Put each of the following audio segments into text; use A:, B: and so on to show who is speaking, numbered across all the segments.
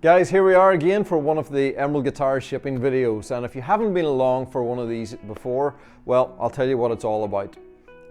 A: Guys, here we are again for one of the Emerald Guitar shipping videos, and if you haven't been along for one of these before, well, I'll tell you what it's all about.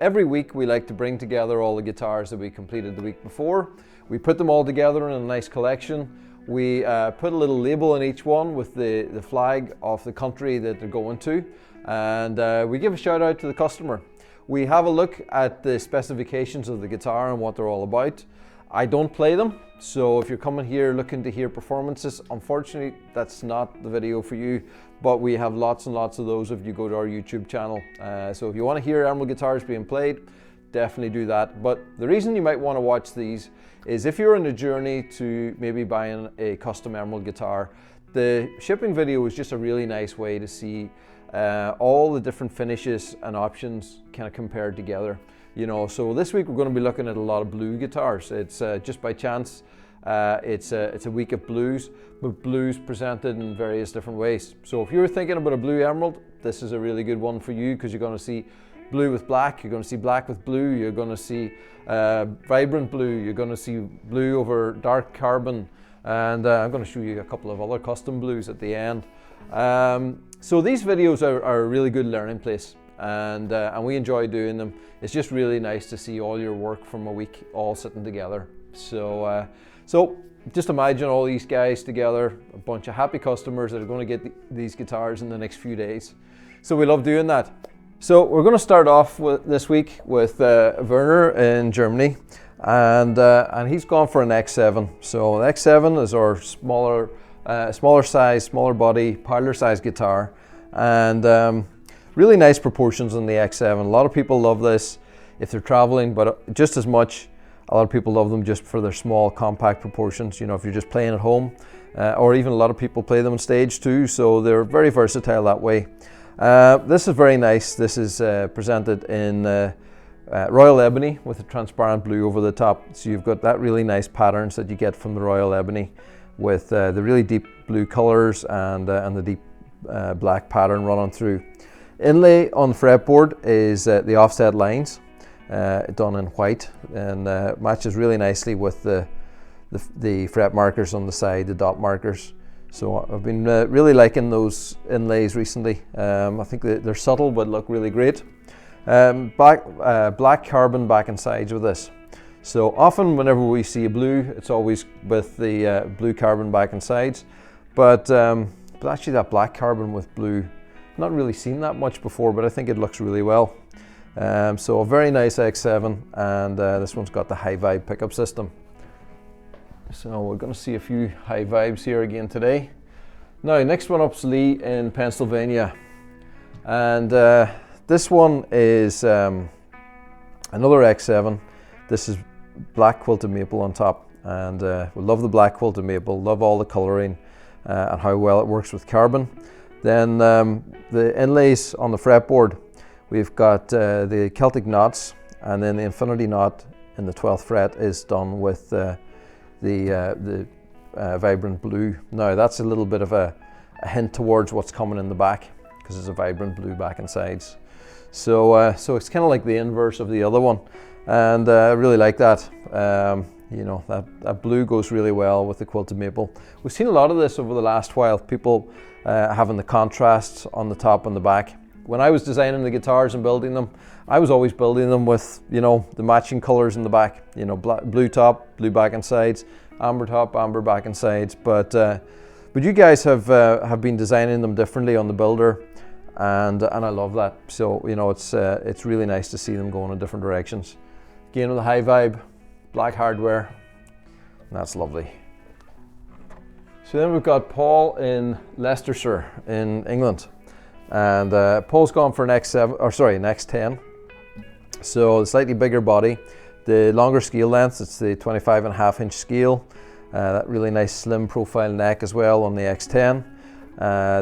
A: Every week we like to bring together all the guitars that we completed the week before. We put them all together in a nice collection. We put a little label on each one with the flag of the country that they're going to, and we give a shout out to the customer. We have a look at the specifications of the guitar and what they're all about. I don't play them, so if you're coming here looking to hear performances, unfortunately that's not the video for you, but we have lots and lots of those if you go to our YouTube channel. So if you want to hear Emerald guitars being played, definitely do that. But the reason you might want to watch these is if you're on a journey to maybe buying a custom Emerald guitar, the shipping video is just a really nice way to see all the different finishes and options kind of compared together. You know, so this week we're going to be looking at a lot of blue guitars. It's just by chance, it's a week of blues, but blues presented in various different ways. So if you're thinking about a blue emerald, this is a really good one for you because you're going to see blue with black, you're going to see black with blue, you're going to see vibrant blue, you're going to see blue over dark carbon, and I'm going to show you a couple of other custom blues at the end. So these videos are a really good learning place. And we enjoy doing them. It's just really nice to see all your work from a week all sitting together. So just imagine all these guys together, a bunch of happy customers that are going to get these guitars in the next few days. So we love doing that. So we're going to start off this week with Werner in Germany, and he's gone for an X7. So the X7 is our smaller size, smaller body, parlor size guitar, and really nice proportions on the X7. A lot of people love this if they're traveling, but just as much, a lot of people love them just for their small, compact proportions. You know, if you're just playing at home, or even a lot of people play them on stage too, so they're very versatile that way. This is very nice. This is presented in Royal Ebony with a transparent blue over the top. So you've got that really nice patterns that you get from the Royal Ebony with the really deep blue colors and the deep black pattern running through. Inlay on the fretboard is the offset lines done in white, and matches really nicely with the fret markers on the side, the dot markers. So I've been really liking those inlays recently. I think they're subtle but look really great. Black carbon back and sides with this. So often whenever we see a blue, it's always with the blue carbon back and sides, but actually that black carbon with blue, not really seen that much before, but I think it looks really well. So a very nice X7, and this one's got the high vibe pickup system. So we're going to see a few high vibes here again today. Now next one up's Lee in Pennsylvania, and this one is another X7. This is black quilted maple on top, and we love the black quilted maple, love all the colouring and how well it works with carbon. Then the inlays on the fretboard, we've got the Celtic knots, and then the infinity knot in the 12th fret is done with the vibrant blue. Now that's a little bit of a hint towards what's coming in the back, because it's a vibrant blue back and sides. So it's kind of like the inverse of the other one, and I really like that. You know, that blue goes really well with the quilted maple. We've seen a lot of this over the last while, people having the contrasts on the top and the back. When I was designing the guitars and building them, I was always building them with, you know, the matching colors in the back. You know, blue top, blue back and sides, amber top, amber back and sides. But you guys have been designing them differently on the builder, and I love that. So you know, it's really nice to see them going in different directions. Again with the high vibe, black hardware, and that's lovely. So then we've got Paul in Leicestershire in England, and Paul's gone for an X7, or sorry, an X10. So the slightly bigger body, the longer scale length, it's the 25.5-inch scale. That really nice slim profile neck as well on the X10.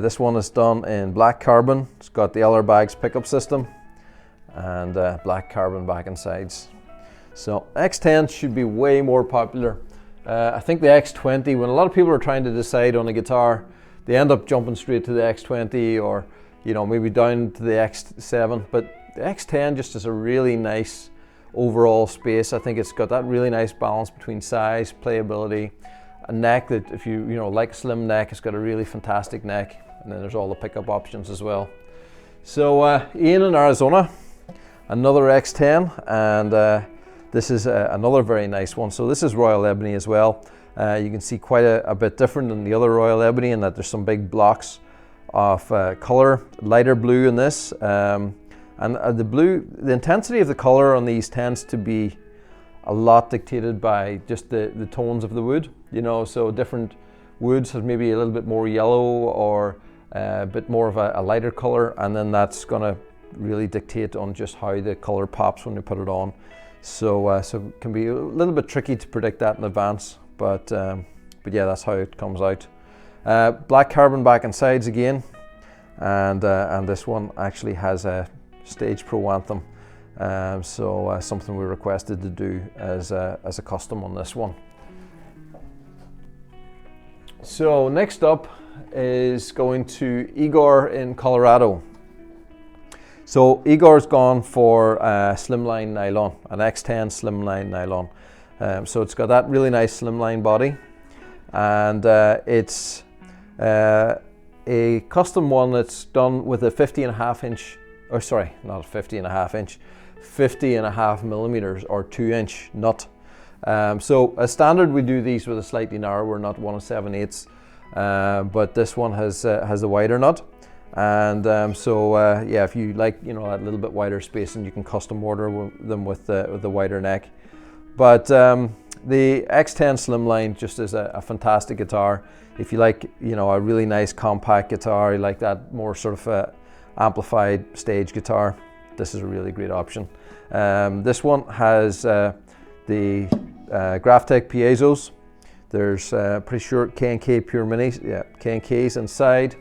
A: This one is done in black carbon. It's got the LR bags pickup system and black carbon back and sides. So X10 should be way more popular. I think the X20, when a lot of people are trying to decide on a guitar, they end up jumping straight to the X20, or you know, maybe down to the X7. But the X10 just is a really nice overall space. I think it's got that really nice balance between size, playability, a neck that if you like a slim neck, it's got a really fantastic neck, and then there's all the pickup options as well. So Ian in Arizona, another X10, and this is another very nice one. So this is Royal Ebony as well. You can see quite a bit different than the other Royal Ebony in that there's some big blocks of color, lighter blue in this, and the intensity of the color on these tends to be a lot dictated by just the tones of the wood, so different woods have maybe a little bit more yellow or a bit more of a lighter color, and then that's going to really dictate on just how the color pops when you put it on. So so it can be a little bit tricky to predict that in advance, but yeah, that's how it comes out. Black carbon back and sides again, and this one actually has a Stage Pro anthem, so something we requested to do as a custom on this one. So next up is going to Igor in Colorado. So Igor's gone for slimline nylon, an X10 slimline nylon. So it's got that really nice slimline body, and it's a custom one that's done with a 50.5 inch, or sorry, not a 50.5 inch, 50.5 millimeters or 2-inch nut. So as standard, we do these with a slightly narrower nut, 1 7/8, but this one has a wider nut. And yeah, if you like, that little bit wider spacing, you can custom order them with the wider neck. But the X10 Slimline just is a fantastic guitar. If you like, a really nice compact guitar, you like that more sort of amplified stage guitar, this is a really great option. This one has the Graphtec piezos. There's pretty short K&K pure minis, yeah, K&Ks inside.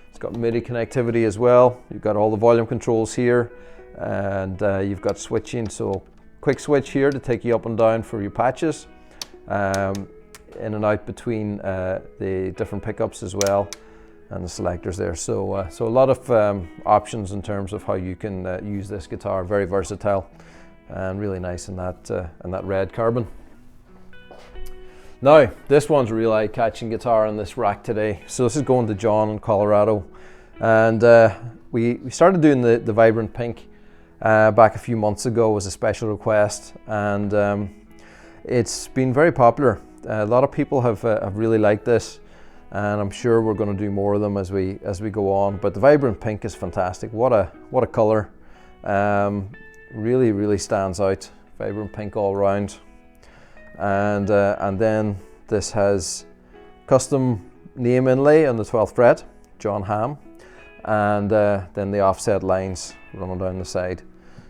A: It's got MIDI connectivity as well. You've got all the volume controls here, and you've got switching, so quick switch here to take you up and down for your patches, in and out between the different pickups as well, and the selectors there. So so a lot of options in terms of how you can use this guitar. Very versatile and really nice in that red carbon. Now, this one's a real eye-catching guitar in this rack today. So this is going to John in Colorado, and we started doing the vibrant pink back a few months ago as a special request, and it's been very popular. A lot of people have really liked this, and I'm sure we're going to do more of them as we go on. But the vibrant pink is fantastic. What a color! Really stands out. Vibrant pink all around. And then this has custom name inlay on the 12th fret, John Hamm, and then the offset lines running down the side.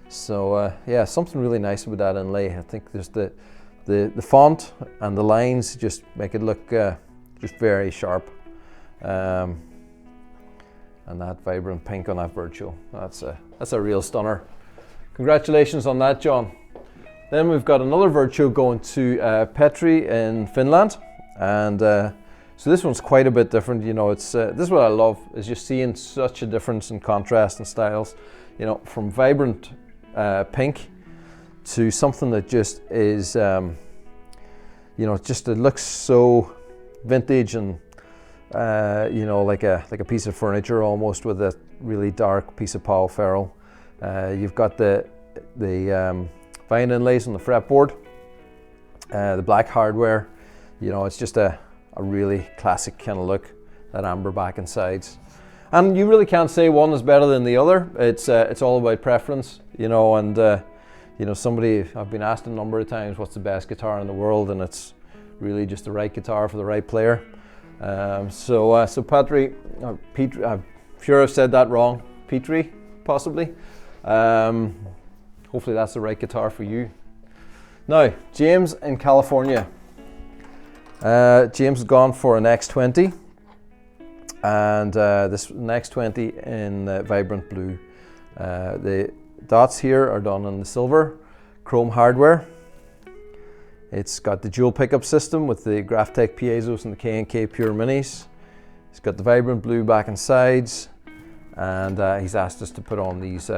A: So yeah, something really nice about that inlay. I think there's the font and the lines just make it look just very sharp, and that vibrant pink on that Virtual, that's a real stunner. Congratulations on that, John. Then we've got another Virtual going to Petri in Finland, and so this one's quite a bit different. It's this is what I love, is just seeing such a difference in contrast and styles. From vibrant pink to something that just is, just it looks so vintage and like a piece of furniture almost, with a really dark piece of Powell ferrule. You've got the fine inlays on the fretboard, the black hardware. It's just a really classic kind of look, that amber back and sides. And you really can't say one is better than the other. It's all about preference, and somebody, I've been asked a number of times what's the best guitar in the world, and it's really just the right guitar for the right player. So Petri, I'm sure I've said that wrong, Petri, possibly. Hopefully that's the right guitar for you. Now, James in California. James has gone for an X20, and this X20 in vibrant blue. The dots here are done in the silver chrome hardware. It's got the dual pickup system with the Graphtec piezos and the K&K pure minis. It's got the vibrant blue back and sides, and he's asked us to put on these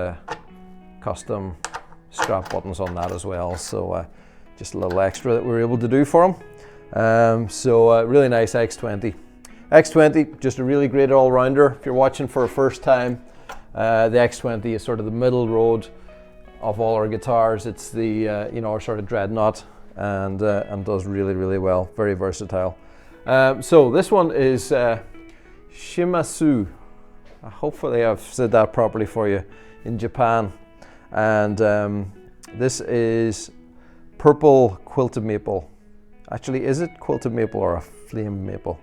A: custom strap buttons on that as well, so just a little extra that we were able to do for him. Really nice X20. X20, just a really great all-rounder. If you're watching for a first time, the X20 is sort of the middle road of all our guitars. It's the our sort of dreadnought, and does really, really well. Very versatile. So this one is Shimasu. Hopefully I've said that properly for you, in Japan. And this is purple quilted maple. Actually, is it quilted maple or a flame maple?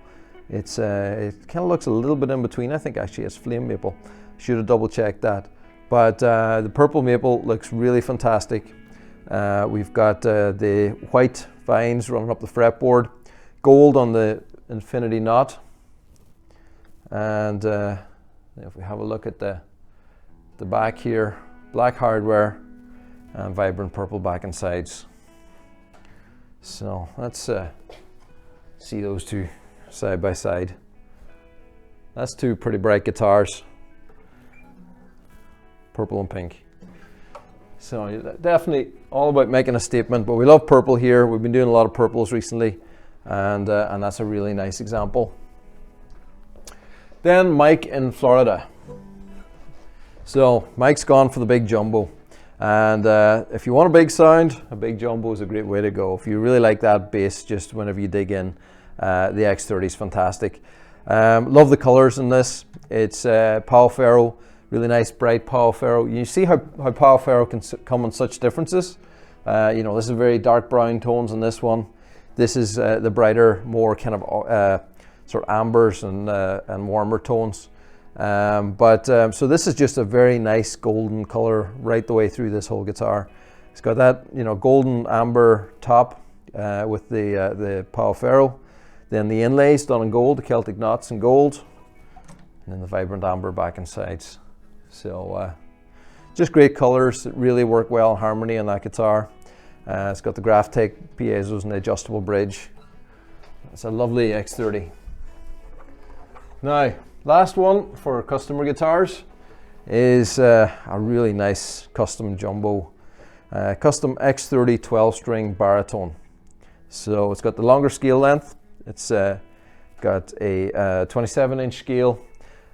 A: It kind of looks a little bit in between. I think actually it's flame maple. Should have double checked that. But the purple maple looks really fantastic. We've got the white vines running up the fretboard, gold on the infinity knot, and if we have a look at the back here, black hardware and vibrant purple back and sides. So let's see those two side by side. That's two pretty bright guitars, purple and pink. So definitely all about making a statement, but we love purple here. We've been doing a lot of purples recently, and that's a really nice example. Then Mike in Florida. So Mike's gone for the big jumbo, and if you want a big sound, a big jumbo is a great way to go. If you really like that bass, just whenever you dig in, the X30 is fantastic. Love the colors in this. It's Pau Ferro, really nice bright Pau Ferro. You see how Pau Ferro can come in such differences. This is very dark brown tones in this one. This is the brighter, more kind of sort of ambers and warmer tones. So this is just a very nice golden color right the way through this whole guitar. It's got that golden amber top with the Pau Ferro. Then the inlays done in gold, the Celtic knots in gold, and then the vibrant amber back and sides. So just great colors that really work well in harmony on that guitar. It's got the Graphtec piezos and the adjustable bridge. It's a lovely X30. Now, last one for customer guitars is a really nice custom jumbo, custom X30 12-string baritone. So it's got the longer scale length. It's got a 27-inch scale,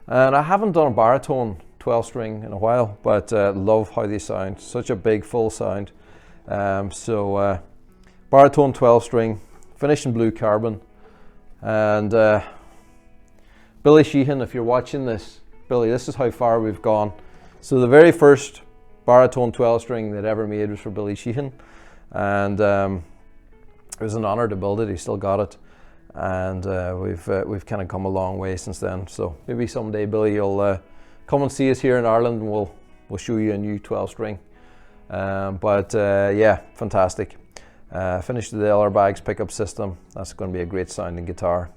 A: and I haven't done a baritone 12-string in a while, but love how they sound. Such a big, full sound. Baritone 12-string, finished in blue carbon, and Billy Sheehan, if you're watching this, Billy, this is how far we've gone. So the very first baritone 12-string that ever made was for Billy Sheehan, and it was an honor to build it. He still got it. And we've kind of come a long way since then. So maybe someday, Billy, you'll come and see us here in Ireland, and we'll show you a new 12-string. Yeah, fantastic. Finished with the LR Bags pickup system. That's going to be a great sounding guitar.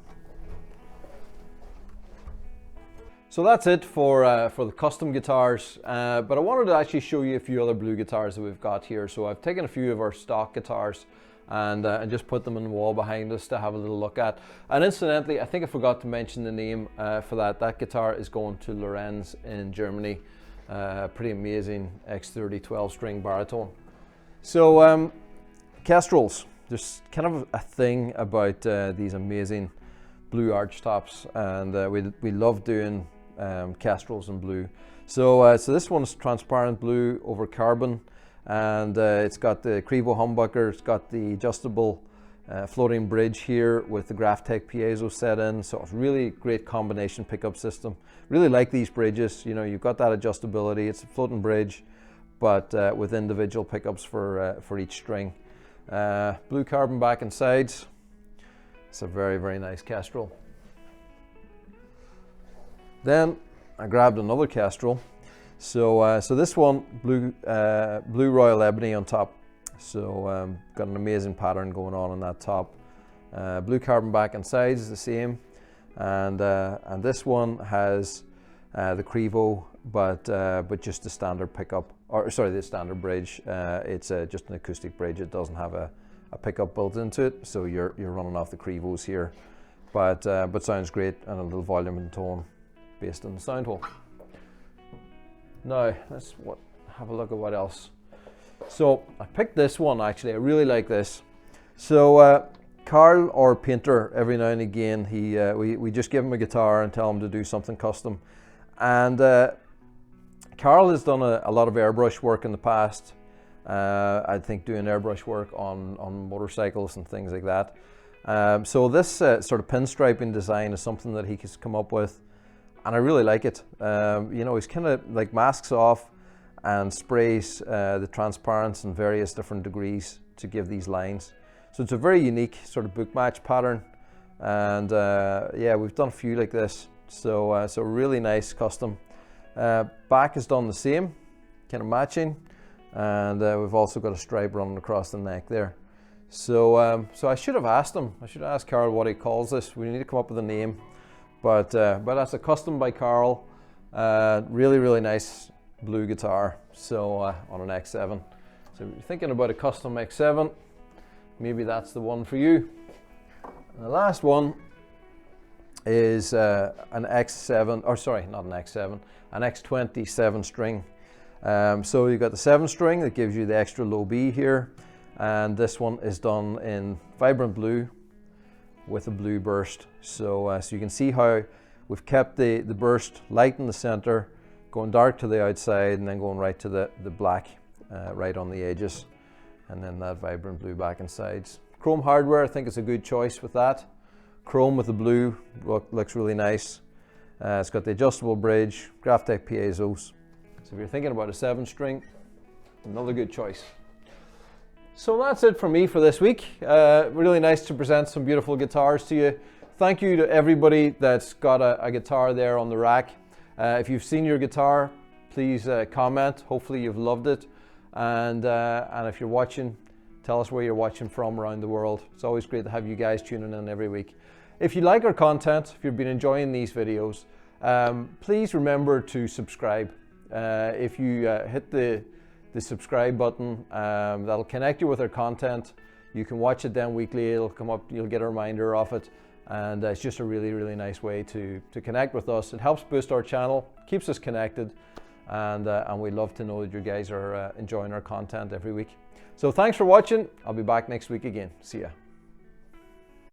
A: So that's it for the custom guitars. But I wanted to actually show you a few other blue guitars that we've got here. So I've taken a few of our stock guitars and just put them in the wall behind us to have a little look at. And incidentally, I think I forgot to mention the name for that. That guitar is going to Lorenz in Germany. Pretty amazing X30 12-string baritone. So Kestrels, there's kind of a thing about these amazing blue arch tops, and we love doing Kestrels in blue. So this one's transparent blue over carbon, and it's got the Crevo humbucker. It's got the adjustable floating bridge here with the Graphtec piezo set in. So it's really great combination pickup system. Really like these bridges. You've got that adjustability. It's a floating bridge, but with individual pickups for each string. Blue carbon back and sides. It's a very, very nice Kestrel. Then I grabbed another Kestrel. So this one, blue royal ebony on top. So got an amazing pattern going on that top. Blue carbon back and sides is the same, and this one has the Crevo, but just the standard pickup, or sorry, the standard bridge. It's just an acoustic bridge. It doesn't have a pickup built into it, so you're running off the Crevos here, but sounds great, and a little volume and tone based on the sound hole. Now let's have a look at what else. So I picked this one actually. I really like this. So Carl, our painter, every now and again, we just give him a guitar and tell him to do something custom. And Carl has done a lot of airbrush work in the past. I think doing airbrush work on motorcycles and things like that. So this sort of pinstriping design is something that he has come up with, and I really like it. You know, he's kind of like masks off and sprays the transparents in various different degrees to give these lines. So it's a very unique sort of book match pattern, and yeah, we've done a few like this. So really nice custom. Back is done the same, kind of matching, and we've also got a stripe running across the neck there. So I should have asked him. I should ask Carl what he calls this. We need to come up with a name, but that's a custom by Carl. Really nice blue guitar. So on an X7. So if you're thinking about a custom X7, maybe that's the one for you. And the last one is an X7, or sorry, not an X7, an X20 7-string. So you've got the 7-string that gives you the extra low B here, and this one is done in vibrant blue with a blue burst. So you can see how we've kept the burst light in the center, going dark to the outside, and then going right to the black right on the edges, and then that vibrant blue back and sides. Chrome hardware, I think it's a good choice with that. Chrome with the blue looks really nice. It's got the adjustable bridge, Graphtec piezos. So if you're thinking about a 7-string, another good choice. So that's it for me for this week. Really nice to present some beautiful guitars to you. Thank you to everybody that's got a guitar there on the rack. If you've seen your guitar, please comment. Hopefully you've loved it. And if you're watching, tell us where you're watching from around the world. It's always great to have you guys tuning in every week. If you like our content, if you've been enjoying these videos, please remember to subscribe. If you hit the subscribe button, that'll connect you with our content. You can watch it then weekly. It'll come up, you'll get a reminder of it, and it's just a really nice way to connect with us. It helps boost our channel, keeps us connected, and we love to know that you guys are enjoying our content every week. So thanks for watching. I'll be back next week again. See ya.